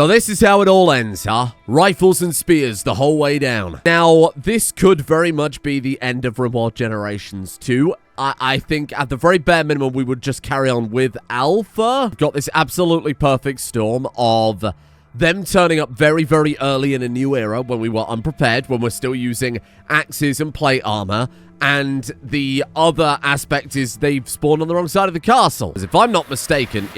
So this is how it all ends, huh? Rifles and spears the whole way down. Now, this could very much be the end of Rimworld Generations 2. I think at the very bare minimum, we would just carry on with Alpha. We've got this absolutely perfect storm of them turning up very, very early in a new era when we were unprepared, when we're still using axes and plate armor. And the other aspect is they've spawned on the wrong side of the castle. Because if I'm not mistaken,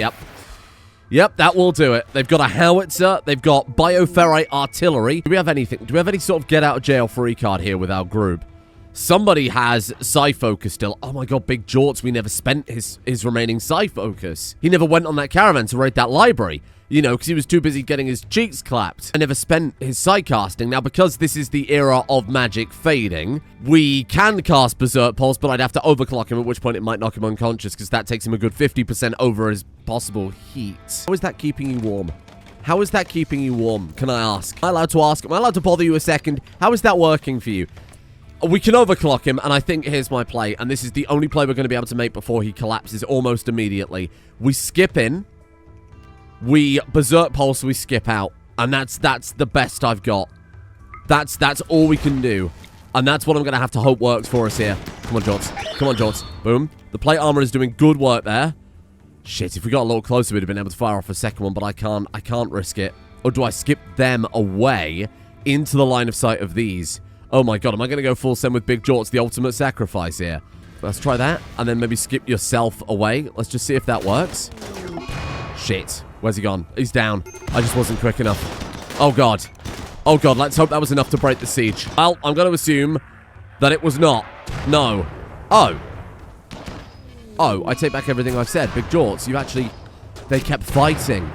Yep, that will do it. They've got a howitzer. They've got bioferrite artillery. Do we have anything? Do we have any sort of get-out-of-jail-free card here with our group? Somebody has Psi Focus still. Oh my god, Big Jorts, we never spent his remaining Psi Focus. He never went on that caravan to raid that library. You know, because he was too busy getting his cheeks clapped. I never spent his Psi casting. Now, because this is the era of magic fading, we can cast Berserk Pulse, but I'd have to overclock him, at which point it might knock him unconscious, because that takes him a good 50% over his possible heat. How is that keeping you warm? How is that keeping you warm, can I ask? Am I allowed to ask? Am I allowed to bother you a second? How is that working for you? We can overclock him, and I think here's my play, and this is the only play we're going to be able to make before he collapses almost immediately. We skip in. We Berserk Pulse, we skip out. And that's the best I've got. That's all we can do. And that's what I'm going to have to hope works for us here. Come on, Jorts. Come on, Jorts. Boom. The plate armor is doing good work there. Shit, if we got a little closer, we'd have been able to fire off a second one, but I can't risk it. Or do I skip them away into the line of sight of these? Oh my god, am I going to go full send with Big Jorts, the ultimate sacrifice here? Let's try that, and then maybe skip yourself away. Let's just see if that works. Shit. Where's he gone? He's down. I just wasn't quick enough. Oh, God. Oh, God. Let's hope that was enough to break the siege. Well, I'm going to assume that it was not. No. Oh. Oh, I take back everything I've said. Big Jorts, you actually... They kept fighting.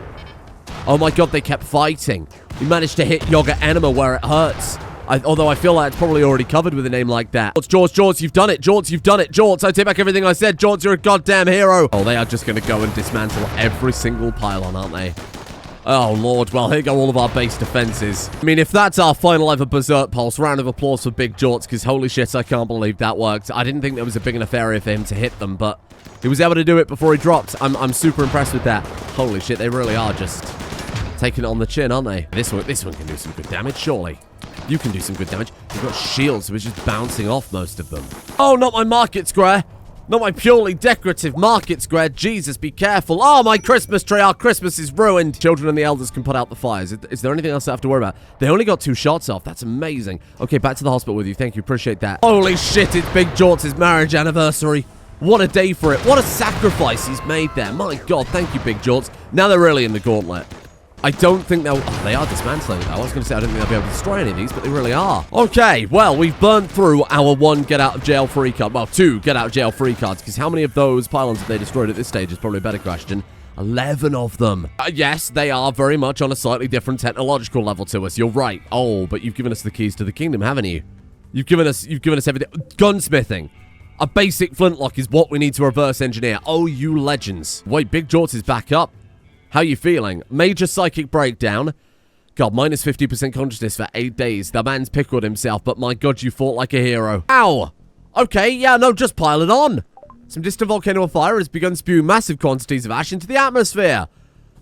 Oh, my God. They kept fighting. You managed to hit Yoga Anima where it hurts. Although I feel like it's probably already covered with a name like that. Jorts, you've done it. Jorts, you've done it. Jorts, I take back everything I said. Jorts, you're a goddamn hero. Oh, they are just going to go and dismantle every single pylon, aren't they? Oh, Lord. Well, here go all of our base defenses. I mean, if that's our final ever Berserk Pulse, round of applause for Big Jorts, because holy shit, I can't believe that worked. I didn't think there was a big enough area for him to hit them, but he was able to do it before he dropped. I'm super impressed with that. Holy shit, they really are just taking it on the chin, aren't they? This one can do some good damage, surely. You can do some good damage. You've got shields, so it's just bouncing off most of them. Oh, not my market square. Not my purely decorative market square. Jesus, be careful. Oh, my Christmas tree. Our Christmas is ruined. Children and the elders can put out the fires. Is there anything else I have to worry about? They only got 2 shots off. That's amazing. Okay, back to the hospital with you. Thank you. Appreciate that. Holy shit, it's Big Jorts' marriage anniversary. What a day for it. What a sacrifice he's made there. My God, thank you, Big Jorts. Now they're really in the gauntlet. I don't think they'll... Oh, they are dismantling, though. I was going to say I don't think they'll be able to destroy any of these, but they really are. Okay, well, we've burnt through our 1 get-out-of-jail-free card. Well, 2 get-out-of-jail-free cards, because how many of those pylons have they destroyed at this stage is probably a better question. 11 of them. Yes, they are very much on a slightly different technological level to us. You're right. Oh, but you've given us the keys to the kingdom, haven't you? You've given us everything. Gunsmithing. A basic flintlock is what we need to reverse engineer. Oh, you legends. Wait, Big Jorts is back up. How you feeling? Major psychic breakdown. God, minus 50% consciousness for 8 days. The man's pickled himself, but my God, you fought like a hero. Ow! Okay, yeah, no, just pile it on. Some distant volcano fire has begun spewing massive quantities of ash into the atmosphere.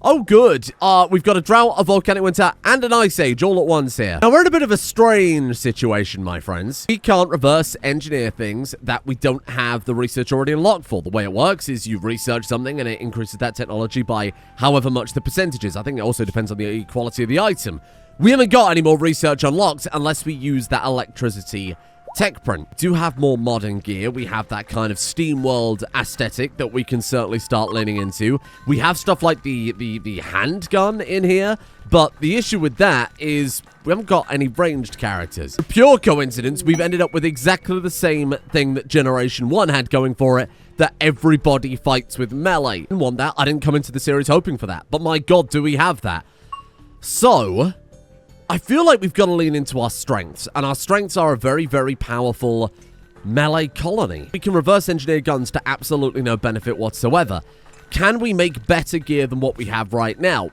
Oh, good. We've got a drought, a volcanic winter, and an ice age all at once here. Now, we're in a bit of a strange situation, my friends. We can't reverse engineer things that we don't have the research already unlocked for. The way it works is you research something and it increases that technology by however much the percentage is. I think it also depends on the quality of the item. We haven't got any more research unlocked unless we use that electricity tech print. We do have more modern gear. We have that kind of Steamworld aesthetic that we can certainly start leaning into. We have stuff like the handgun in here, but the issue with that is we haven't got any ranged characters. For pure coincidence, we've ended up with exactly the same thing that Generation 1 had going for it, that everybody fights with melee. I didn't want that. I didn't come into the series hoping for that, but my God, do we have that. So I feel like we've got to lean into our strengths, and our strengths are a very, very powerful melee colony. We can reverse engineer guns to absolutely no benefit whatsoever. Can we make better gear than what we have right now?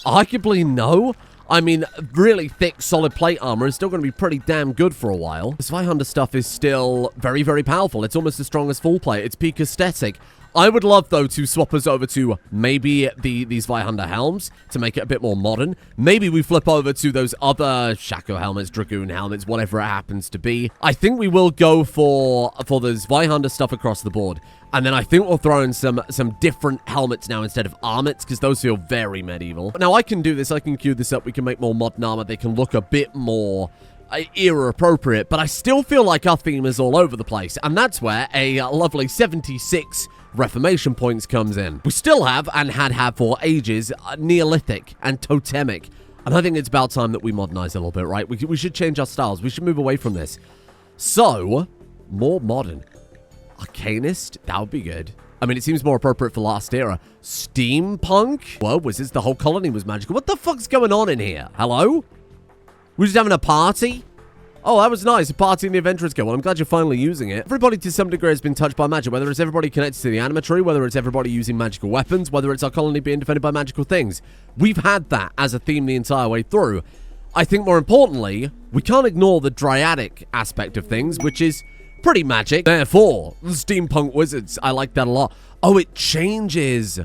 Arguably, no. I mean, really thick, solid plate armor is still going to be pretty damn good for a while. This 500 stuff is still very, very powerful. It's almost as strong as full plate. It's peak aesthetic. I would love, though, to swap us over to maybe these Vihunda helms to make it a bit more modern. Maybe we flip over to those other Shako helmets, Dragoon helmets, whatever it happens to be. I think we will go for those Vihunda stuff across the board. And then I think we'll throw in some different helmets now instead of armets, because those feel very medieval. Now, I can do this. I can queue this up. We can make more modern armor. They can look a bit more era appropriate, but I still feel like our theme is all over the place. And that's where a lovely 76 reformation points comes in. We still have, and had for ages, Neolithic and totemic. And I think it's about time that we modernize a little bit, right? We should change our styles. We should move away from this. So, more modern. Arcanist? That would be good. I mean, it seems more appropriate for last era. Steampunk? Whoa, wizards, the whole colony was magical. What the fuck's going on in here? Hello? We're just having a party? Oh, that was nice. A party in the Adventurers Guild. Well, I'm glad you're finally using it. Everybody to some degree has been touched by magic, whether it's everybody connected to the animatory, whether it's everybody using magical weapons, whether it's our colony being defended by magical things. We've had that as a theme the entire way through. I think more importantly, we can't ignore the Dryadic aspect of things, which is pretty magic. Therefore, the steampunk wizards. I like that a lot. Oh, it changes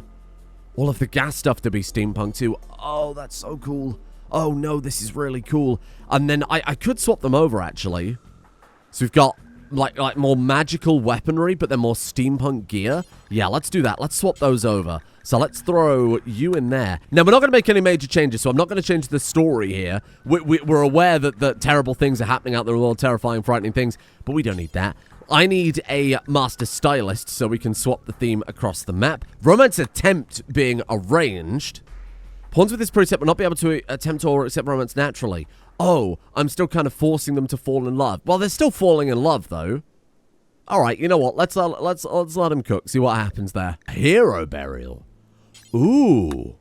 all of the gas stuff to be steampunk too. Oh, that's so cool. Oh no, this is really cool. And then I could swap them over actually. So we've got like more magical weaponry, but then more steampunk gear. Yeah, let's do that. Let's swap those over. So let's throw you in there. Now, we're not going to make any major changes, so I'm not going to change the story here. We're aware that terrible things are happening out there, all terrifying, frightening things, but we don't need that. I need a master stylist so we can swap the theme across the map. Romance attempt being arranged. Pawns with this preset will not be able to attempt or accept romance naturally. Oh, I'm still kind of forcing them to fall in love. Well, they're still falling in love, though. All right, you know what? Let's let them cook. See what happens there. Hero burial. Ooh.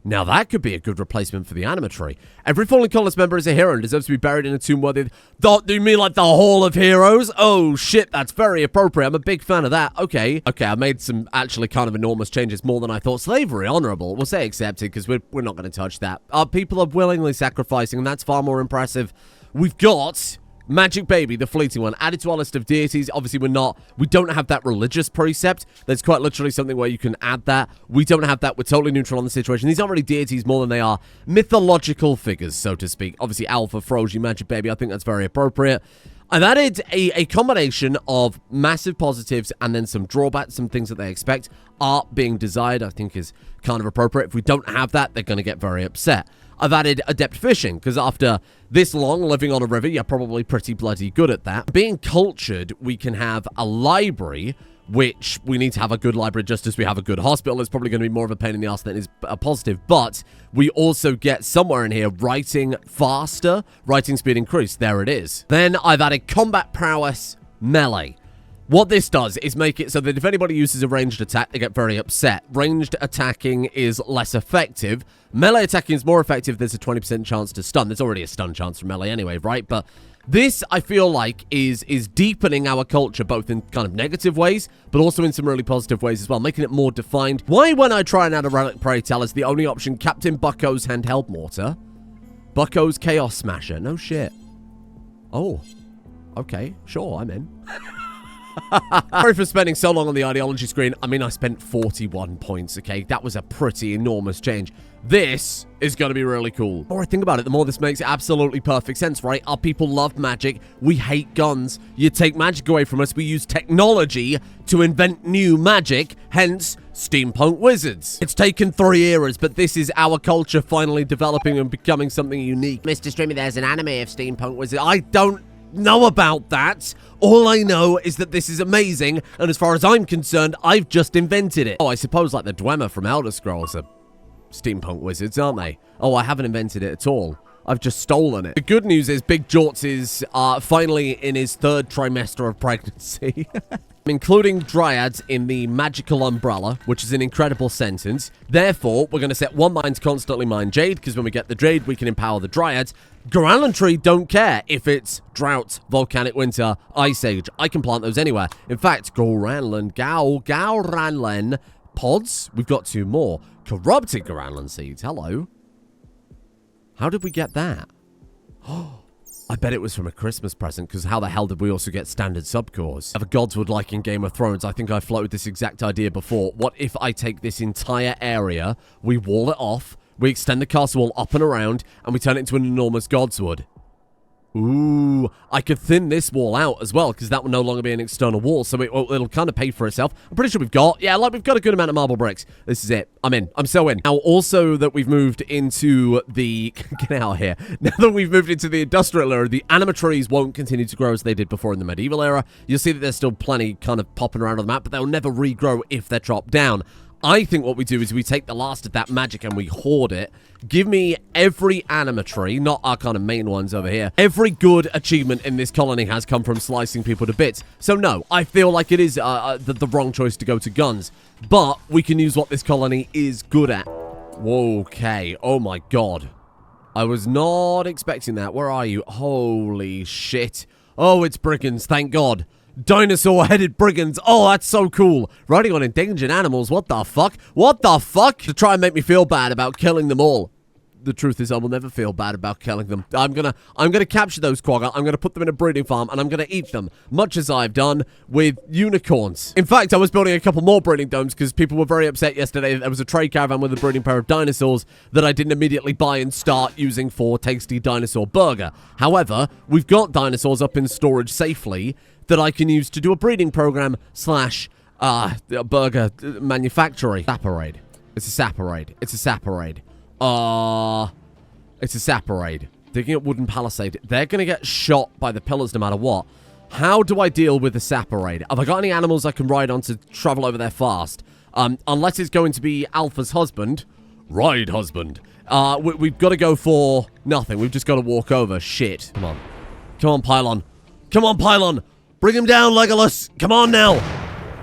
Now that could be a good replacement for the animatory. Every fallen colonist member is a hero and deserves to be buried in a tomb worthy. Do you mean like the Hall of Heroes? Oh shit, that's very appropriate. I'm a big fan of that. Okay, I made some actually kind of enormous changes, more than I thought. Slavery, honorable. We'll say accepted because we're not going to touch that. People are willingly sacrificing, and that's far more impressive. We've got Magic Baby, the fleeting one, added to our list of deities. Obviously, we don't have that religious precept. There's quite literally something where you can add that. We don't have that. We're totally neutral on the situation. These aren't really deities more than they are mythological figures, so to speak. Obviously, Alpha, Froji, Magic Baby, I think that's very appropriate. I've added a combination of massive positives and then some drawbacks, some things that they expect. Art being desired, I think, is kind of appropriate. If we don't have that, they're going to get very upset. I've added adept fishing, because after this long living on a river, you're probably pretty bloody good at that. Being cultured, we can have a library, which we need to have a good library just as we have a good hospital. It's probably going to be more of a pain in the ass than is a positive, but we also get somewhere in here writing faster, writing speed increased. There it is. Then I've added combat prowess melee. What this does is make it so that if anybody uses a ranged attack, they get very upset. Ranged attacking is less effective. Melee attacking is more effective. There's a 20% chance to stun. There's already a stun chance from melee anyway, right? But this, I feel like, is deepening our culture, both in kind of negative ways, but also in some really positive ways as well, making it more defined. Why, when I try and add a relic, pray tell, is the only option Captain Bucko's handheld mortar? Bucko's Chaos Smasher. No shit. Oh. Okay. Sure, I'm in. Sorry for spending so long on the ideology screen. I mean, I spent 41 points, okay? That was a pretty enormous change. This is going to be really cool. The more I think about it, the more this makes absolutely perfect sense, right? Our people love magic. We hate guns. You take magic away from us. We use technology to invent new magic, hence steampunk wizards. It's taken 3 eras, but this is our culture finally developing and becoming something unique. Mr. Streamer, there's an anime of steampunk wizards. I don't know about that. All I know is that this is amazing, and as far as I'm concerned, I've just invented it. Oh, I suppose like the Dwemer from Elder Scrolls are steampunk wizards, aren't they? Oh, I haven't invented it at all. I've just stolen it. The good news is Big Jorts is finally in his 3rd trimester of pregnancy. Including dryads in the magical umbrella, which is an incredible sentence. Therefore, we're going to set one mind to constantly mine jade, because when we get the jade, we can empower the dryads. Gauranlen tree don't care if it's drought, volcanic winter, ice age. I can plant those anywhere. In fact, Gauranlen pods. We've got 2 more. Corrupted Gauranlen seeds. Hello. How did we get that? I bet it was from a Christmas present, because how the hell did we also get standard subcores? Have a godswood like in Game of Thrones. I think I floated this exact idea before. What if I take this entire area, we wall it off, we extend the castle wall up and around, and we turn it into an enormous godswood? Ooh, I could thin this wall out as well, because that will no longer be an external wall, so it'll kind of pay for itself. I'm pretty sure we've got a good amount of marble bricks. This is it. I'm in. I'm so in. Now, also that we've moved into the... Get out of here. Now that we've moved into the industrial era, the animatrees won't continue to grow as they did before in the medieval era. You'll see that there's still plenty kind of popping around on the map, but they'll never regrow if they're chopped down. I think what we do is we take the last of that magic and we hoard it. Give me every animatree, not our kind of main ones over here. Every good achievement in this colony has come from slicing people to bits. So no, I feel like it is the wrong choice to go to guns. But we can use what this colony is good at. Okay, oh my god. I was not expecting that. Where are you? Holy shit. Oh, it's brigands, thank god. Dinosaur-headed brigands. Oh, that's so cool. Riding on endangered animals. What the fuck? What the fuck? To try and make me feel bad about killing them all. The truth is, I will never feel bad about killing them. I'm gonna capture those quagga. I'm gonna put them in a breeding farm, and I'm gonna eat them, much as I've done with unicorns. In fact, I was building a couple more breeding domes because people were very upset yesterday that there was a trade caravan with a breeding pair of dinosaurs that I didn't immediately buy and start using for tasty dinosaur burger. However, we've got dinosaurs up in storage safely that I can use to do a breeding program / burger manufacturing. Saparade. It's a saparade. It's a saparade. It's a saparade. Digging up wooden palisade. They're gonna get shot by the pillars no matter what. How do I deal with the saparade? Have I got any animals I can ride on to travel over there fast? Unless it's going to be Alpha's husband. Ride husband. We've got to go for nothing. We've just got to walk over. Shit. Come on. Come on, Pylon. Come on, Pylon. Bring him down, Legolas. Come on now.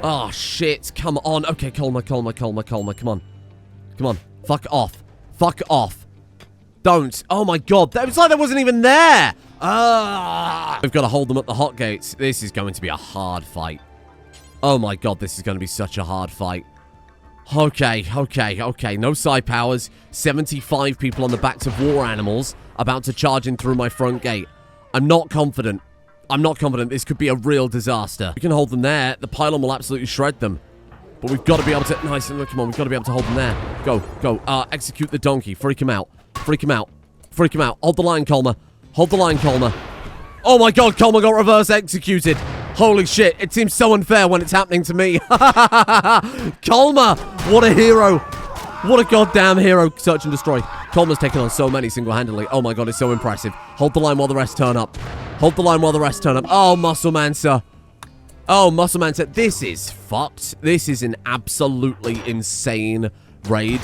Oh, shit. Come on. Okay, Colma. Come on. Come on. Fuck off. Fuck off. Don't. Oh, my God. It was like that wasn't even there. We've got to hold them at the hot gates. This is going to be a hard fight. Oh, my God. This is going to be such a hard fight. Okay. No side powers. 75 people on the backs of war animals about to charge in through my front gate. I'm not confident. This could be a real disaster. We can hold them there. The pylon will absolutely shred them. But we've got to be able to... Nice. Come on. We've got to be able to hold them there. Go. Execute the donkey. Freak him out. Hold the line, Colma. Oh, my God. Colma got reverse executed. Holy shit. It seems so unfair when it's happening to me. Colma. What a hero. What a goddamn hero. Search and destroy. Colma's taken on so many single-handedly. Oh, my God. It's so impressive. Hold the line while the rest turn up. Oh, Muscle Man, sir. This is fucked. This is an absolutely insane raid.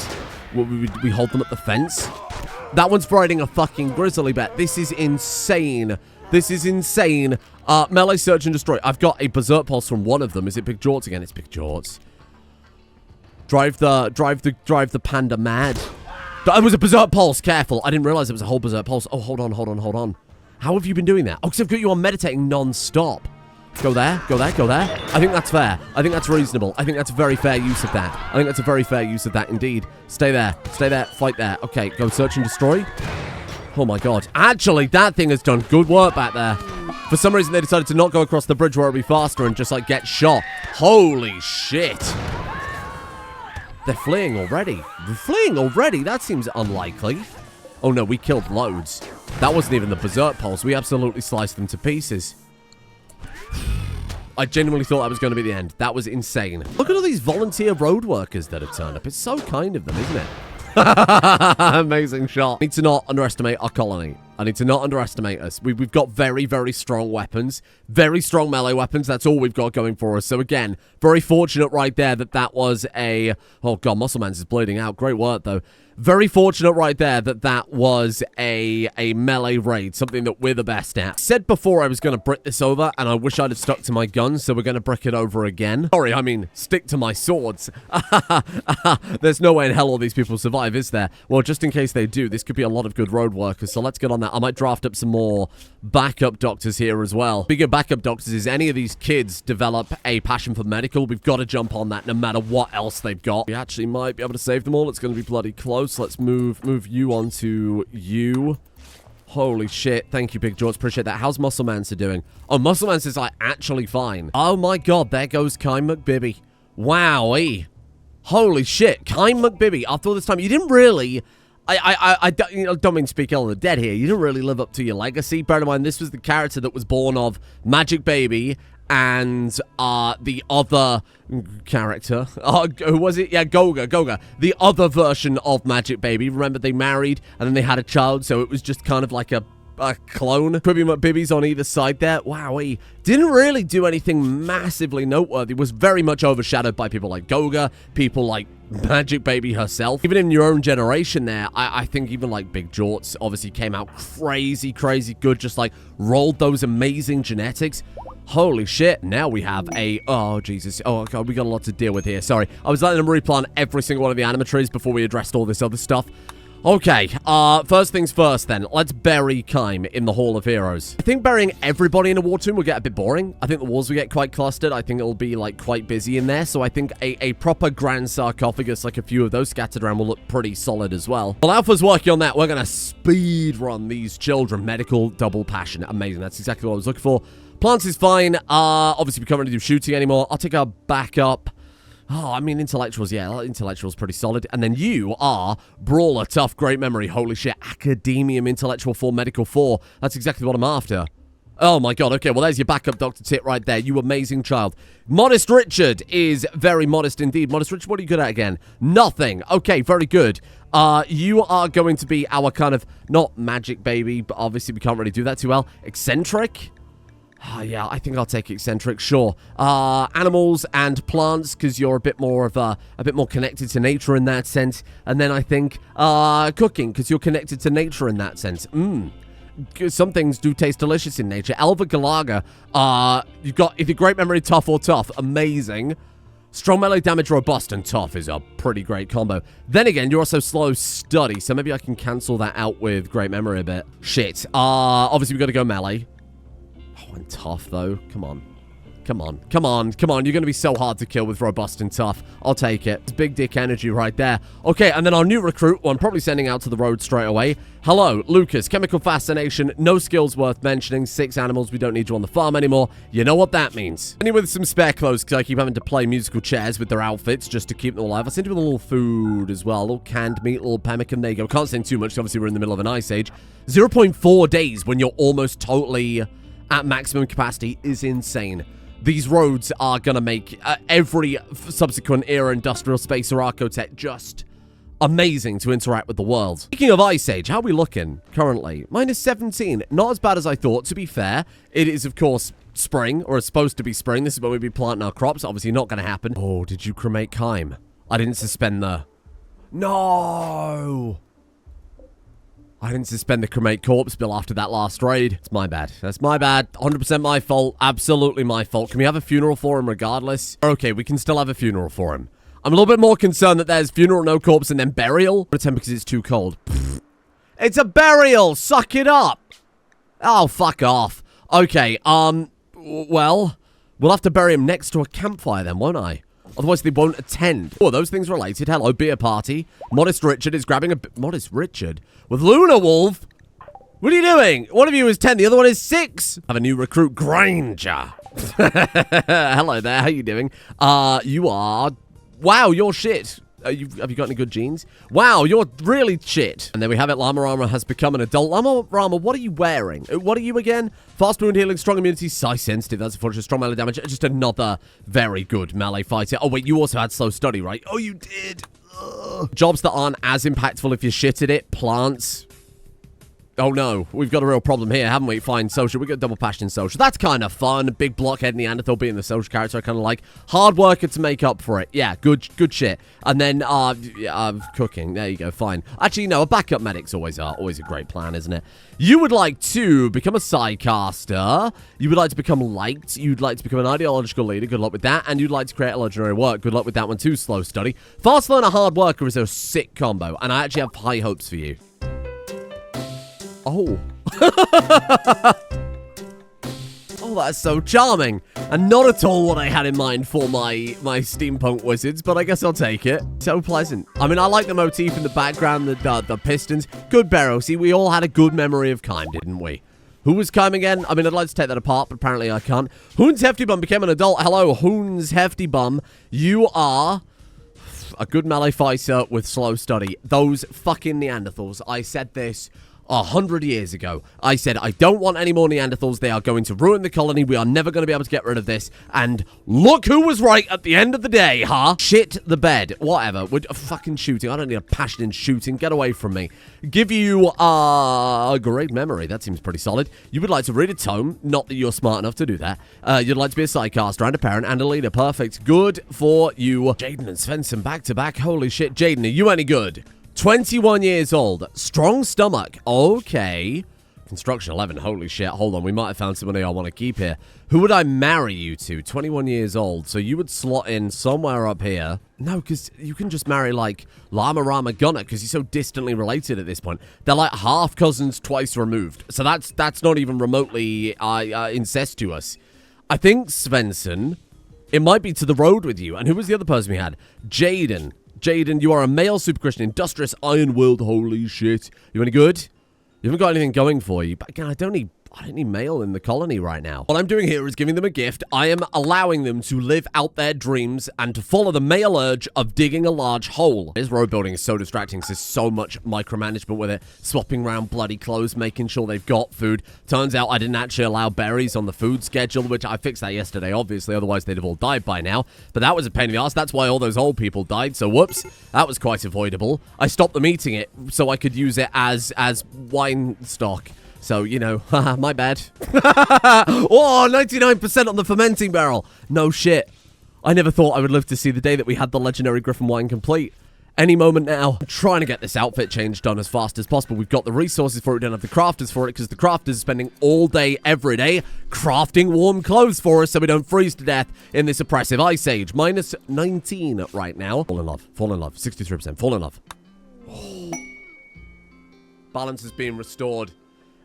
We hold them at the fence. That one's riding a fucking grizzly bear. This is insane. Melee search and destroy. I've got a berserk pulse from one of them. Is it Big Jorts again? It's Big Jorts. Drive the panda mad. It was a berserk pulse. Careful. I didn't realize it was a whole berserk pulse. Oh, hold on. How have you been doing that? Oh, because I've got you on meditating non-stop. Go there. I think that's fair. I think that's reasonable. I think that's a very fair use of that. Indeed. Stay there. Fight there. Okay, go search and destroy. Oh, my God. Actually, that thing has done good work back there. For some reason, they decided to not go across the bridge where it'll be faster and just, get shot. Holy shit. They're fleeing already. That seems unlikely. Oh, no, we killed loads. That wasn't even the berserk pulse. We absolutely sliced them to pieces. I genuinely thought that was going to be the end. That was insane. Look at all these volunteer road workers that have turned up. It's so kind of them, isn't it? Amazing shot. I need to not underestimate our colony. I need to not underestimate us. We've got very, very strong weapons. Very strong melee weapons. That's all we've got going for us. So again, very fortunate right there that was a... Oh, God, Muscleman's is bleeding out. Great work, though. Very fortunate right there that was a melee raid, something that we're the best at. Said before I was going to brick this over, and I wish I'd have stuck to my guns, so we're going to brick it over again. Sorry, I mean, stick to my swords. There's no way in hell all these people survive, is there? Well, just in case they do, this could be a lot of good road workers, so let's get on that. I might draft up some more backup doctors here as well. Speaking of backup doctors, is any of these kids develop a passion for medical, we've got to jump on that no matter what else they've got. We actually might be able to save them all. It's going to be bloody close. Let's move you onto you. Holy shit. Thank you, Big George. Appreciate that. How's Muscle Mancer doing? Oh, Muscle Mancer's like actually fine. Oh my god, there goes Kai McBibby. Wowee. Holy shit. Kai McBibby, after all this time, you didn't really... I don't mean to speak ill of the dead here. You didn't really live up to your legacy. Bear in mind, this was the character that was born of Magic Baby and the other character. Who was it? Yeah, Goga. The other version of Magic Baby. Remember, they married and then they had a child, so it was just kind of like a clone. Quibi McBibbies on either side there. Wow, he didn't really do anything massively noteworthy. Was very much overshadowed by people like Goga, people like Magic Baby herself. Even in your own generation there, I think even like Big Jorts obviously came out crazy good, just like rolled those amazing genetics. Holy shit, now we have a... Oh, Jesus. Oh, God, we got a lot to deal with here. Sorry. I was letting them replant every single one of the animatries before we addressed all this other stuff. Okay, first things first then. Let's bury Kime in the Hall of Heroes. I think burying everybody in a war tomb will get a bit boring. I think the walls will get quite clustered. I think it'll be, like, quite busy in there. So I think a proper grand sarcophagus, like a few of those scattered around, will look pretty solid as well. While Alpha's working on that, we're gonna speed run these children. Medical double passion. Amazing. That's exactly what I was looking for. Plants is fine. Obviously, we can't really do shooting anymore. I'll take our backup. Oh, I mean, intellectuals, yeah, intellectuals pretty solid. And then you are Brawler, Tough, Great Memory, holy shit, Academium, Intellectual 4, Medical 4. That's exactly what I'm after. Oh my god, okay, well, there's your backup Dr. Tit right there, you amazing child. Modest Richard is very modest indeed. Modest Richard, what are you good at again? Nothing. Okay, very good. You are going to be our kind of, not magic baby, but obviously we can't really do that too well. Eccentric? Yeah, I think I'll take eccentric, sure. Animals and plants, because you're a bit more connected to nature in that sense. And then I think, cooking, because you're connected to nature in that sense. Some things do taste delicious in nature. Elva Galaga, you've got either Great Memory, Tough, or Tough. Amazing. Strong melee damage, robust, and tough is a pretty great combo. Then again, you're also slow study, so maybe I can cancel that out with Great Memory a bit. Shit. Obviously, we've got to go melee. And tough, though. Come on. Come on. You're going to be so hard to kill with robust and tough. I'll take it. It's big dick energy right there. Okay, and then our new recruit, who I'm probably sending out to the road straight away. Hello, Lucas. Chemical fascination. No skills worth mentioning. 6 animals. We don't need you on the farm anymore. You know what that means. Any with some spare clothes, because I keep having to play musical chairs with their outfits just to keep them alive. I'll send you with a little food as well. A little canned meat, a little pemmican. There you go. Can't send too much. Obviously, we're in the middle of an ice age. 0.4 days when you're almost totally... at maximum capacity is insane. These roads are going to make every subsequent era industrial space or Archotech just amazing to interact with the world. Speaking of Ice Age, how are we looking currently? -17. Not as bad as I thought, to be fair. It is, of course, spring, or it's supposed to be spring. This is when we'll be planting our crops. Obviously not going to happen. Oh, did you cremate Kime? I didn't suspend the... No! I didn't suspend the cremate corpse bill after that last raid. It's my bad. That's my bad. 100% my fault. Absolutely my fault. Can we have a funeral for him regardless? Okay, we can still have a funeral for him. I'm a little bit more concerned that there's funeral, no corpse, and then burial. I'm attempt because it's too cold. Pfft. It's a burial! Suck it up! Oh, fuck off. Okay, well, we'll have to bury him next to a campfire then, won't I? Otherwise, they won't attend. Oh, are those things related? Hello, beer party. Modest Richard is grabbing a... Modest Richard? With Luna Wolf? What are you doing? One of you is 10, the other one is 6. I have a new recruit, Granger. Hello there, how you doing? You are... Wow, you're shit. Have you got any good genes? Wow, you're really shit. And then we have it. Llama Rama has become an adult. Llama Rama, what are you wearing? What are you again? Fast wound healing, strong immunity, size sensitive. That's unfortunate. Strong melee damage. Just another very good melee fighter. Oh, wait, you also had slow study, right? Oh, you did. Ugh. Jobs that aren't as impactful if you're shit at it. Plants. Oh no, we've got a real problem here, haven't we? Fine, social. We got double passion social. That's kind of fun. Big blockhead Neanderthal being the social character I kind of like. Hard worker to make up for it. Yeah, good shit. And then, cooking. There you go, fine. Actually, no, a backup medic's always a great plan, isn't it? You would like to become a sidecaster. You would like to become liked. You'd like to become an ideological leader. Good luck with that. And you'd like to create a legendary work. Good luck with that one too, slow study. Fast learner, hard worker is a sick combo. And I actually have high hopes for you. Oh. Oh, That's so charming. And not at all what I had in mind for my steampunk wizards, but I guess I'll take it. So pleasant. I mean, I like the motif in the background, the pistons. Good barrel. See, we all had a good memory of Keyz, didn't we? Who was Keyz again? I mean, I'd like to take that apart, but apparently I can't. Hoon's Hefty Bum became an adult. Hello, Hoon's Hefty Bum. You are a good melee fighter with slow study. Those fucking Neanderthals. I said this 100 years ago. I said, I don't want any more Neanderthals. They are going to ruin the colony. We are never going to be able to get rid of this. And look who was right at the end of the day, huh? Shit the bed. Whatever. We're fucking shooting. I don't need a passion in shooting. Get away from me. Give you a great memory. That seems pretty solid. You would like to read a tome. Not that you're smart enough to do that. You'd like to be a sidecaster and a parent and a leader. Perfect. Good for you. Jaden and Svensson back to back. Holy shit. Jaden, are you any good? 21 years old. Strong stomach. Okay. Construction 11. Holy shit. Hold on. We might have found somebody I want to keep here. Who would I marry you to? 21 years old. So you would slot in somewhere up here. No, because you can just marry, like, Llama Rama Gunner, because you're so distantly related at this point. They're like half cousins twice removed. So that's not even remotely incestuous. I think Svensson, it might be to the road with you. And who was the other person we had? Jaden. Jaden, you are a male super Christian, industrious iron world. Holy shit. You any good? You haven't got anything going for you. But again, I don't need male in the colony right now. What I'm doing here is giving them a gift. I am allowing them to live out their dreams and to follow the male urge of digging a large hole. This road building is so distracting. There's so much micromanagement with it. Swapping around bloody clothes, making sure they've got food. Turns out I didn't actually allow berries on the food schedule, which I fixed that yesterday, obviously. Otherwise, they'd have all died by now. But that was a pain in the ass. That's why all those old people died. So, whoops. That was quite avoidable. I stopped them eating it so I could use it as wine stock. So, you know, my bad. Oh, 99% on the fermenting barrel. No shit. I never thought I would live to see the day that we had the legendary Griffin wine complete. Any moment now. I'm trying to get this outfit change done as fast as possible. We've got the resources for it. We don't have the crafters for it because the crafters are spending all day, every day, crafting warm clothes for us so we don't freeze to death in this oppressive ice age. Minus 19 right now. Fall in love. Fall in love. 63%. Fall in love. Balance is being restored.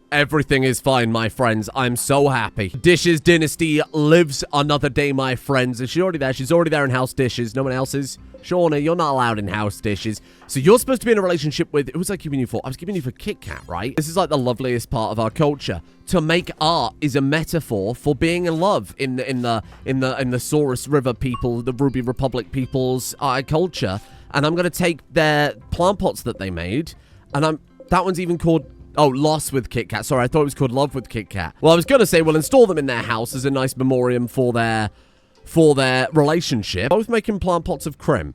Everything is fine, my friends. I'm so happy. Dishes Dynasty lives another day, my friends. Is she already there? She's already there in house dishes. No one else is. Shauna, you're not allowed in house dishes. So you're supposed to be in a relationship with... Who was I keeping you for? I was keeping you for Kit Kat, right? This is like the loveliest part of our culture. To make art is a metaphor for being in love in the Saurus River people, the Ruby Republic people's culture. And I'm going to take their plant pots that they made, and that one's even called... Oh, Lost with Kit Kat. Sorry, I thought it was called Love with Kit Kat. Well, I was going to say we'll install them in their house as a nice memoriam for their relationship. Both making plant pots of crim.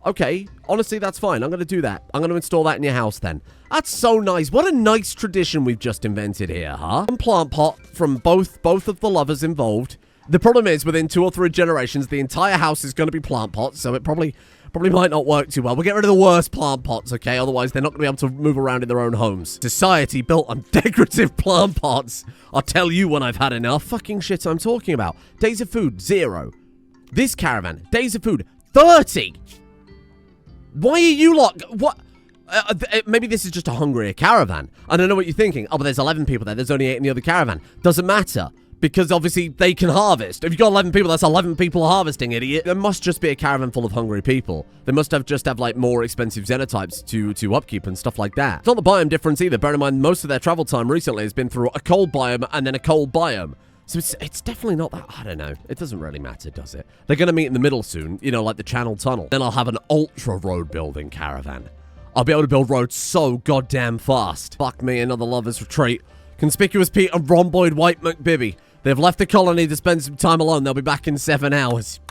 Okay, honestly, that's fine. I'm going to do that. I'm going to install that in your house then. That's so nice. What a nice tradition we've just invented here, huh? One plant pot from both of the lovers involved. The problem is, within 2 or 3 generations, the entire house is going to be plant pots, so it probably might not work too well. We'll get rid of the worst plant pots, okay? Otherwise, they're not going to be able to move around in their own homes. Society built on decorative plant pots. I'll tell you when I've had enough. Fucking shit I'm talking about. Days of food, 0. This caravan, days of food, 30. Why are you lot... What? Maybe this is just a hungrier caravan. I don't know what you're thinking. Oh, but there's 11 people there. There's only 8 in the other caravan. Doesn't matter. Because obviously they can harvest. If you've got 11 people, that's 11 people harvesting, idiot. There must just be a caravan full of hungry people. They must just have like more expensive xenotypes to upkeep and stuff like that. It's not the biome difference either. Bear in mind, most of their travel time recently has been through a cold biome and then a cold biome. So it's definitely not that. I don't know. It doesn't really matter, does it? They're going to meet in the middle soon, you know, like the Channel Tunnel. Then I'll have an ultra road building caravan. I'll be able to build roads so goddamn fast. Fuck me, another lover's retreat. Conspicuous Pete and rhomboid White McBibby. They've left the colony to spend some time alone. They'll be back in 7 hours.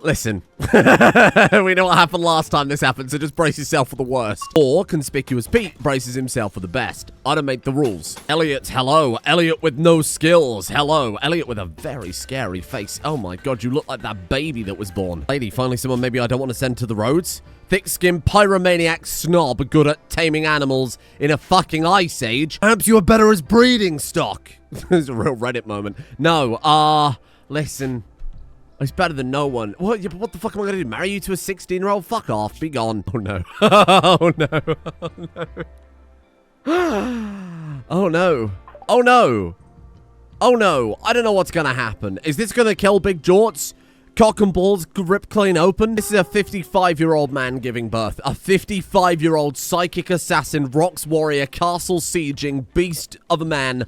Listen, we know what happened last time this happened, so just brace yourself for the worst. Or Conspicuous Pete braces himself for the best. I don't make the rules. Elliot, hello. Elliot with no skills, hello. Elliot with a very scary face. Oh my god, you look like that baby that was born. Lady, finally someone maybe I don't want to send to the roads. Thick-skinned pyromaniac snob good at taming animals in a fucking ice age. Perhaps you are better as breeding stock. This is a real Reddit moment. No, listen. It's better than no one. What the fuck am I going to do? Marry you to a 16-year-old? Fuck off. Be gone. Oh, no. Oh, no. Oh, no. Oh, no. Oh, no. Oh no, I don't know what's gonna happen. Is this gonna kill Big Jorts? Cock and balls ripped clean open? This is a 55-year-old man giving birth. A 55-year-old psychic assassin, rocks warrior, castle sieging beast of a man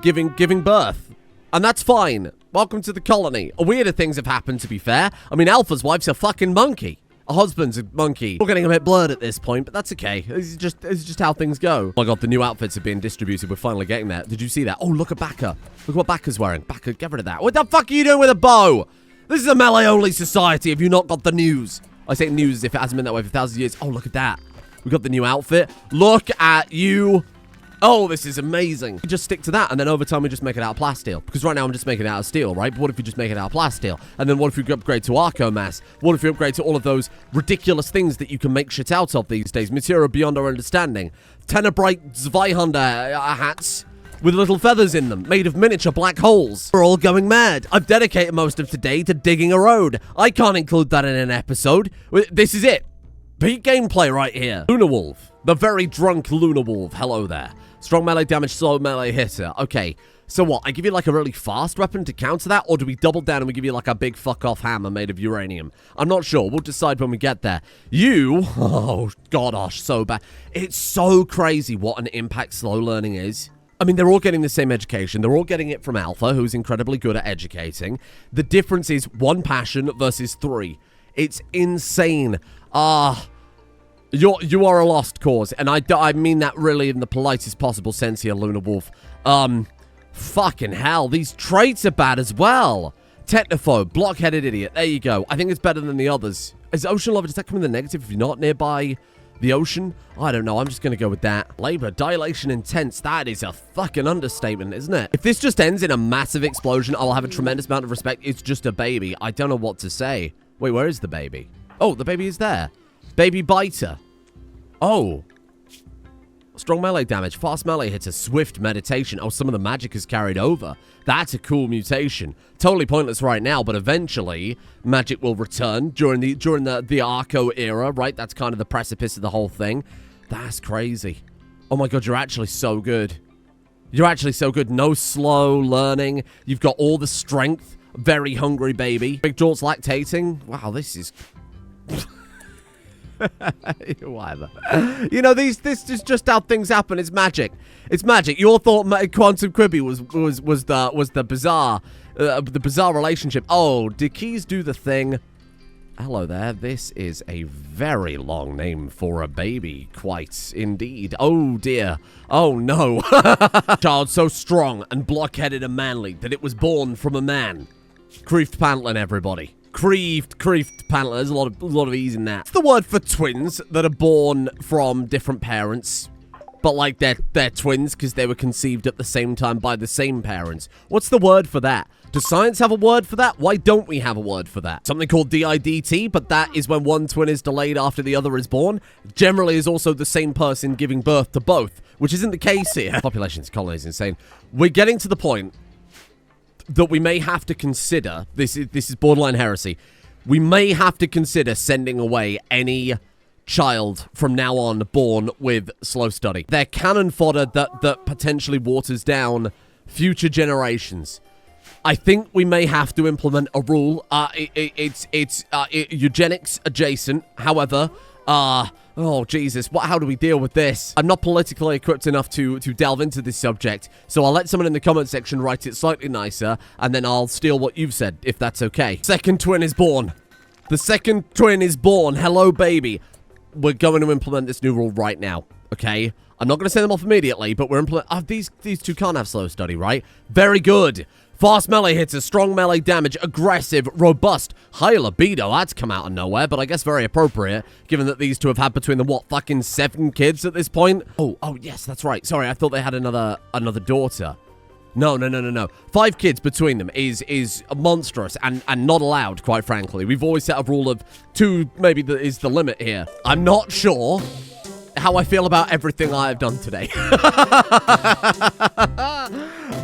giving birth. And that's fine. Welcome to the colony. Weirder things have happened, to be fair. I mean, Alpha's wife's a fucking monkey. Her husband's a monkey. We're getting a bit blurred at this point, but that's okay. This is just how things go. Oh my god, the new outfits are being distributed. We're finally getting there. Did you see that? Oh, look at Baka. Look what Baka's wearing. Baka, get rid of that. What the fuck are you doing with a bow? This is a melee-only society. Have you not got the news? I say news as if it hasn't been that way for thousands of years. Oh, look at that. We got the new outfit. Look at you. Oh, this is amazing. We just stick to that, and then over time we just make it out of plasteel. Because right now I'm just making it out of steel, right? But what if you just make it out of plasteel? And then what if you upgrade to Archomass? What if you upgrade to all of those ridiculous things that you can make shit out of these days? Material beyond our understanding. Tenebrite Zweihunter hats with little feathers in them, made of miniature black holes. We're all going mad. I've dedicated most of today to digging a road. I can't include that in an episode. This is it. Peak gameplay right here. Lunar Wolf. The very drunk Lunar Wolf. Hello there. Strong melee damage, slow melee hitter. Okay, so what? I give you like a really fast weapon to counter that? Or do we double down and we give you like a big fuck-off hammer made of uranium? I'm not sure. We'll decide when we get there. You... Oh, gosh, so bad. It's so crazy what an impact slow learning is. I mean, they're all getting the same education. They're all getting it from Alpha, who's incredibly good at educating. The difference is 1 passion versus 3. It's insane. You are a lost cause, and I mean that really in the politest possible sense here, Lunar Wolf. Fucking hell, these traits are bad as well. Technophobe, blockheaded idiot. There you go. I think it's better than the others. Is Ocean Lover, does that come in the negative if you're not nearby the ocean? I don't know. I'm just going to go with that. Labor, dilation, intense. That is a fucking understatement, isn't it? If this just ends in a massive explosion, I'll have a tremendous amount of respect. It's just a baby. I don't know what to say. Wait, where is the baby? Oh, the baby is there. Baby biter. Oh. Strong melee damage, fast melee hitter, swift meditation. Oh, some of the magic is carried over. That's a cool mutation. Totally pointless right now, but eventually magic will return during the Arco era, right? That's kind of the precipice of the whole thing. That's crazy. Oh my god, you're actually so good. You're actually so good. No slow learning. You've got all the strength. Very hungry baby. Big Jort's lactating. Wow, this is... Whatever. You know, this is just how things happen. It's magic. It's magic. You all thought Quantum Quibi was the bizarre relationship. Oh, did Keyz do the thing? Hello there. This is a very long name for a baby. Quite indeed. Oh dear. Oh no. Child so strong and blockheaded and manly that it was born from a man. Creefed Pantlin, everybody. Creefed Pantlin. There's a lot of ease in that. It's the word for twins that are born from different parents, but like they're twins because they were conceived at the same time by the same parents. What's the word for that? Does science have a word for that? Why don't we have a word for that? Something called DIDT, but that is when one twin is delayed after the other is born. Generally is also the same person giving birth to both, which isn't the case here. Population's colony is insane. We're getting to the point that we may have to consider, this is borderline heresy, we may have to consider sending away any child from now on born with slow study. They're cannon fodder that potentially waters down future generations. I think we may have to implement a rule. It's eugenics adjacent. However, oh, Jesus. How do we deal with this? I'm not politically equipped enough to delve into this subject, so I'll let someone in the comment section write it slightly nicer, and then I'll steal what you've said, if that's okay. Second twin is born. The second twin is born. Hello, baby. We're going to implement this new rule right now, okay? I'm not going to send them off immediately, but we're implementing... these two can't have slow study, right? Very good. Fast melee hitter, strong melee damage, aggressive, robust, high libido. That's come out of nowhere, but I guess very appropriate, given that these two have had between them, what, fucking 7 kids at this point? Oh, yes, that's right. Sorry, I thought they had another daughter. No. 5 kids between them is monstrous and not allowed, quite frankly. We've always set a rule of 2, maybe is the limit here. I'm not sure how I feel about everything I have done today.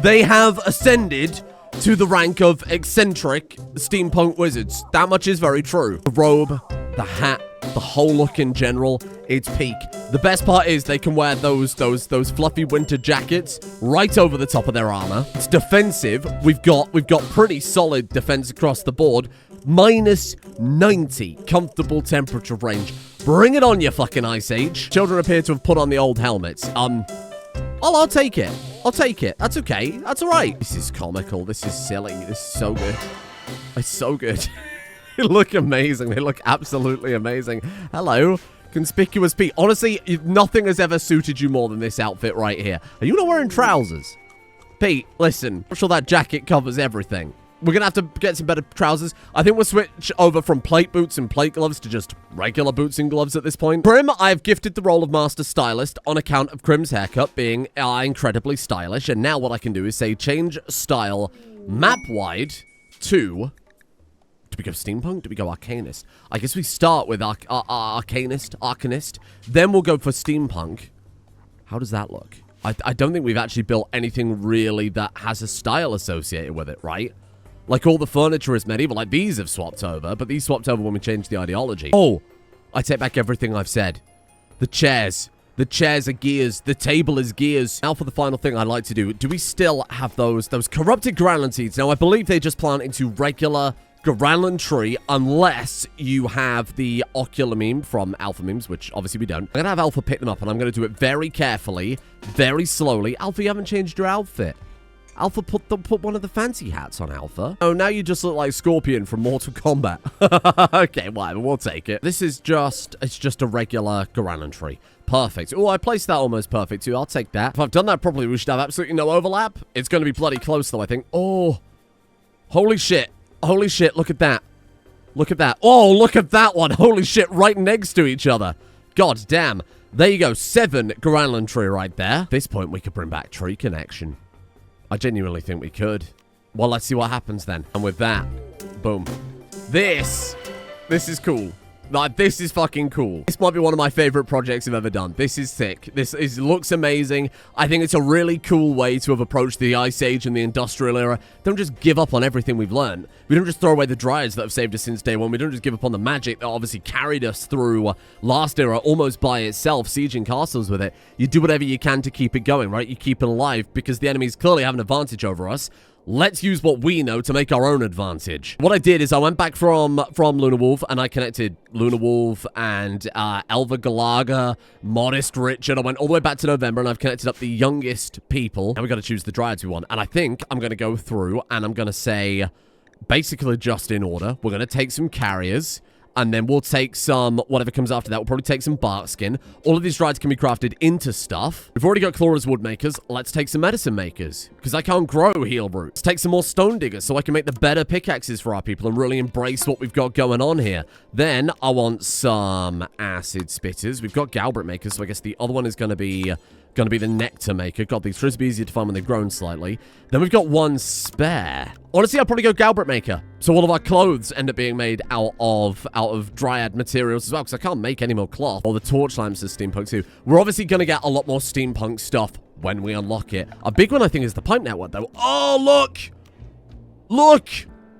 They have ascended to the rank of eccentric steampunk wizards. That much is very true. The robe, the hat, The whole look in general, it's peak. The best part is they can wear those fluffy winter jackets right over the top of their armor. It's defensive. We've got pretty solid defense across the board. Minus 90 comfortable temperature range. Bring it on, you fucking Ice Age. Children appear to have put on the old helmets. I'll take it. I'll take it. That's okay. That's all right. This is comical. This is silly. This is so good. It's so good. They look amazing. They look absolutely amazing. Hello. Conspicuous Pete. Honestly, nothing has ever suited you more than this outfit right here. Are you not wearing trousers? Pete, listen. I'm sure that jacket covers everything. We're going to have to get some better trousers. I think we'll switch over from plate boots and plate gloves to just regular boots and gloves at this point. Crim, I've gifted the role of Master Stylist on account of Crim's haircut being incredibly stylish. And now what I can do is say change style map-wide to... Do we go Steampunk? Do we go Arcanist? I guess we start with Arcanist. Then we'll go for Steampunk. How does that look? I don't think we've actually built anything really that has a style associated with it, right? Like, all the furniture is medieval. Like, these have swapped over, but these swapped over when we changed the ideology. Oh, I take back everything I've said. The chairs. The chairs are gears. The table is gears. Now for the final thing I'd like to do. Do we still have those corrupted Gauranlen seeds? Now, I believe they just plant into regular Gauranlen tree unless you have the ocular meme from Alpha Memes, which obviously we don't. I'm going to have Alpha pick them up, and I'm going to do it very carefully, very slowly. Alpha, you haven't changed your outfit. Alpha put one of the fancy hats on, Alpha. Oh, now you just look like Scorpion from Mortal Kombat. Okay, whatever, we'll take it. This is it's just a regular Gauranlen tree. Perfect. Oh, I placed that almost perfect, too. I'll take that. If I've done that properly, we should have absolutely no overlap. It's going to be bloody close, though, I think. Oh, holy shit. Holy shit, look at that. Look at that. Oh, look at that one. Holy shit, right next to each other. God damn. There you go, 7 Gauranlen tree right there. At this point, we could bring back tree connection. I genuinely think we could. Well, let's see what happens then. And with that, boom. This is cool. Like, this is fucking cool. This might be one of my favorite projects I've ever done. This is sick. Looks amazing. I think it's a really cool way to have approached the Ice Age and the Industrial Era. Don't just give up on everything we've learned. We don't just throw away the Dryads that have saved us since day one. We don't just give up on the magic that obviously carried us through last era almost by itself, sieging castles with it. You do whatever you can to keep it going, right? You keep it alive because the enemies clearly have an advantage over us. Let's use what we know to make our own advantage. What I did is I went back from Lunar Wolf and I connected Lunar Wolf and Elva Galaga, Modest Richard. I went all the way back to November and I've connected up the youngest people. Now we've got to choose the Dryads we want. And I think I'm going to go through and I'm going to say, basically just in order, we're going to take some carriers. And then we'll take some, whatever comes after that, we'll probably take some bark skin. All of these Dryads can be crafted into stuff. We've already got Claw's wood makers. Let's take some medicine makers. Because I can't grow heal root. Let's take some more stone diggers so I can make the better pickaxes for our people and really embrace what we've got going on here. Then I want some acid spitters. We've got Galbrit makers, so I guess the other one is going to be the nectar maker. God, these trees will be easier to find when they've grown slightly. Then we've got one spare. Honestly, I'll probably go Galbrit maker. So all of our clothes end up being made out of Dryad materials as well, because I can't make any more cloth. Or the torch lamps is Steampunk too. We're obviously going to get a lot more Steampunk stuff when we unlock it. A big one, I think, is the pipe network, though. Oh, look! Look!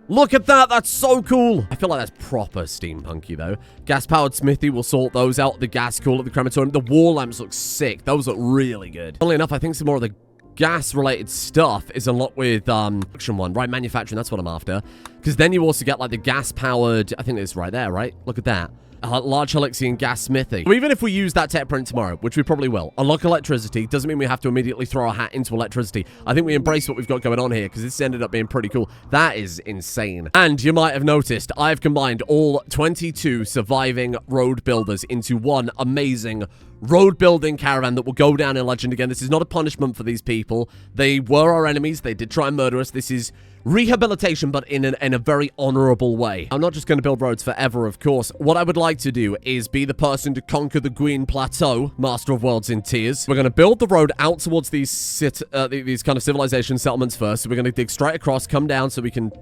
Look at that. That's so cool. I feel like that's proper steampunky, though. Gas-powered smithy. We'll sort those out. The gas cool at the crematorium. The wall lamps look sick. Those look really good. Funnily enough, I think some more of the gas-related stuff is unlocked with production one. Right, manufacturing. That's what I'm after. Because then you also get, like, the gas-powered... I think it's right there, right? Look at that. Large Helixian gas smithy. So even if we use that tech print tomorrow, which we probably will, unlock electricity, doesn't mean we have to immediately throw our hat into electricity. I think we embrace what we've got going on here, because this ended up being pretty cool. That is insane. And you might have noticed, I've combined all 22 surviving road builders into one amazing road building caravan that will go down in legend again. This is not a punishment for these people. They were our enemies. They did try and murder us. This is rehabilitation, but in a very honorable way. I'm not just going to build roads forever, of course. What I would like to do is be the person to conquer the Green Plateau, Master of Worlds in Tears. We're going to build the road out towards these kind of civilization settlements first. So we're going to dig straight across, come down so we can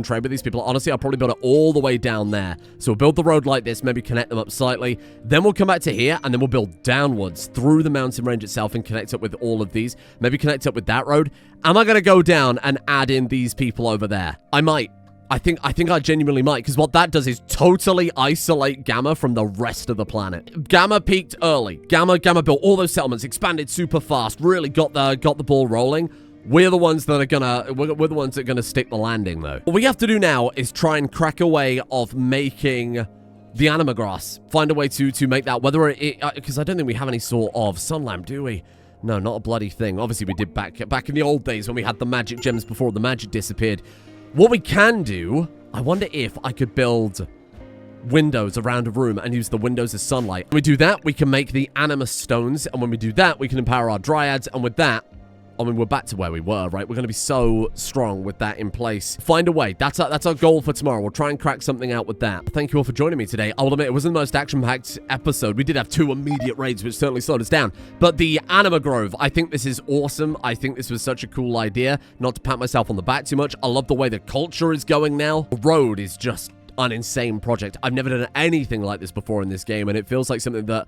trade with these people. Honestly, I'll probably build it all the way down there. So we'll build the road like this, maybe connect them up slightly. Then we'll come back to here, and then we'll build downwards through the mountain range itself and connect up with all of these. Maybe connect up with that road. Am I going to go down and add in these people over there? I might. I think I genuinely might, because what that does is totally isolate Gamma from the rest of the planet. Gamma peaked early. Gamma built all those settlements, expanded super fast, really got the ball rolling. We're the ones that are gonna stick the landing, though. What we have to do now is try and crack a way of making the anima grass. Find a way to make that, whether because I don't think we have any sort of sun lamp, do we? No, not a bloody thing. Obviously, we did back in the old days when we had the magic gems before the magic disappeared. What we can do, I wonder if I could build windows around a room and use the windows as sunlight. When we do that, we can make the anima stones, and when we do that, we can empower our dryads, and with that, I mean, we're back to where we were, right? We're going to be so strong with that in place. Find a way. That's our goal for tomorrow. We'll try and crack something out with that. Thank you all for joining me today. I will admit, it wasn't the most action-packed episode. We did have 2 immediate raids, which certainly slowed us down. But the Anima Grove, I think this is awesome. I think this was such a cool idea. Not to pat myself on the back too much. I love the way the culture is going now. The road is just an insane project. I've never done anything like this before in this game, and it feels like something that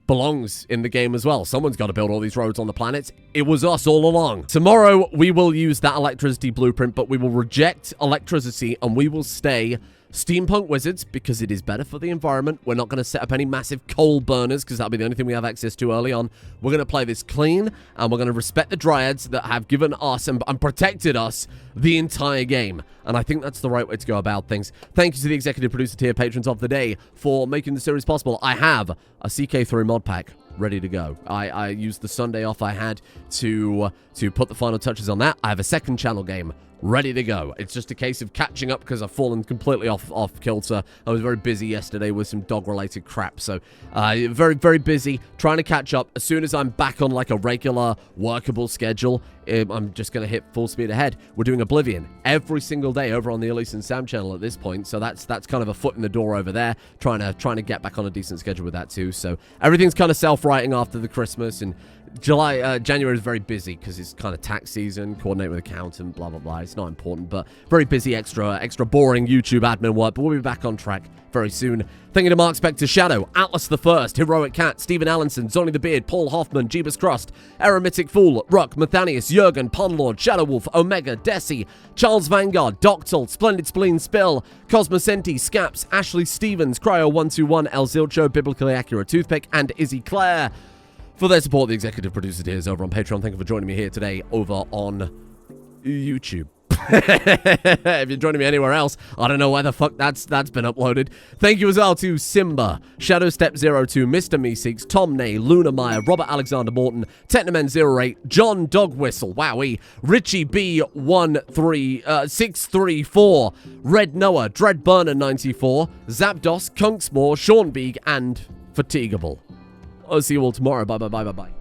belongs in the game as well. Someone's got to build all these roads on the planet. It was us all along. Tomorrow, we will use that electricity blueprint, but we will reject electricity and we will stay steampunk wizards because it is better for the environment. We're not going to set up any massive coal burners because that'll be the only thing we have access to early on. We're going to play this clean and we're going to respect the dryads that have given us and protected us the entire game. And I think that's the right way to go about things. Thank you to the executive producer tier patrons of the day for making the series possible. I have a CK3 mod pack ready to go. I used the Sunday off I had to put the final touches on that. I have a second channel game ready to go. It's just a case of catching up because I've fallen completely off kilter. I was very busy yesterday with some dog-related crap, so very, very busy trying to catch up. As soon as I'm back on like a regular workable schedule, I'm just going to hit full speed ahead. We're doing Oblivion every single day over on the Elise and Sam channel at this point, so that's kind of a foot in the door over there, trying to get back on a decent schedule with that too. So everything's kind of self-writing after the Christmas, and January is very busy because it's kind of tax season, coordinate with accountant, blah, blah, blah. It's not important, but very busy, extra boring YouTube admin work, but we'll be back on track very soon. Thank you to Mark Spector, Shadow, Atlas the First, Heroic Cat, Stephen Allenson, Zonny the Beard, Paul Hoffman, Jeebus Crust, Eremitic Fool, Ruck, Mathanius, Jurgen, Ponlord, Shadow Wolf, Omega, Desi, Charles Vanguard, Doctal, Splendid Spleen Spill, Cosmocenti, Scaps, Ashley Stevens, Cryo121, El Zilcho, Biblically Accurate Toothpick, and Izzy Clare for their support. The executive producer tiers over on Patreon. Thank you for joining me here today over on YouTube. If you're joining me anywhere else, I don't know why the fuck that's been uploaded. Thank you as well to Simba, Shadowstep02, Mr. Meeseeks, Tom Nay, Luna Meyer, Robert Alexander Morton, Technoman08, John Dogwhistle, Wowie, Richie B13634, Red Noah, Dreadburner94, Zapdos, Kunksmore, Sean Beeg, and Fatigable. I'll see you all tomorrow. Bye, bye, bye, bye, bye.